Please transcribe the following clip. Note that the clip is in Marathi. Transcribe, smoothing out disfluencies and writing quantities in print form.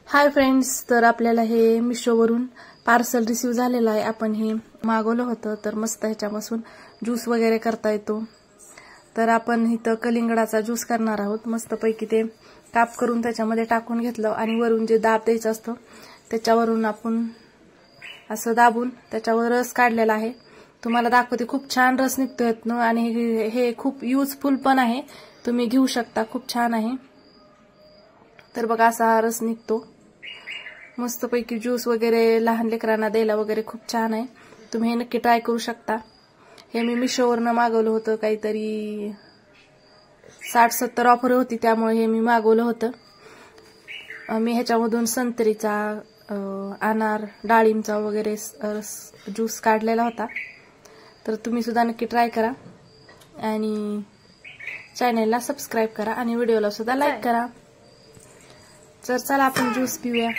हाय फ्रेंड्स, तर आपल्याला हे मिशोवरून पार्सल रिसीव झालेलं आहे. आपण हे मागवलं होतं, तर मस्त ह्याच्यापासून ज्यूस वगैरे करता येतो. तर आपण इथं कलिंगडाचा ज्यूस करणार आहोत. मस्तपैकी ते काप करून त्याच्यामध्ये टाकून घेतलं आणि वरून जे दाब द्यायचं असतं त्याच्यावरून आपण असं दाबून त्याच्यावर रस काढलेला आहे. तुम्हाला दाखवते, खूप छान रस निघतोय आणि हे खूप युजफुल पण आहे. तुम्ही घेऊ शकता, खूप छान आहे. तर बघा असा हा रस निघतो. मस्तपैकी ज्यूस वगैरे लहान लेकरांना द्यायला वगैरे खूप छान आहे. तुम्ही हे नक्की ट्राय करू शकता. हे मी मिशोवरनं मागवलं होतं, काहीतरी 60-70 ऑफर होती, त्यामुळे हे मी मागवलं होतं. मी ह्याच्यामधून संत्रीचा, अनार, डाळिंबचा वगैरे ज्यूस काढलेला होता. तर तुम्ही सुद्धा नक्की ट्राय करा आणि चॅनलला सबस्क्राईब करा आणि व्हिडिओला सुद्धा लाईक करा. तर चला आपण ज्यूस पिऊया.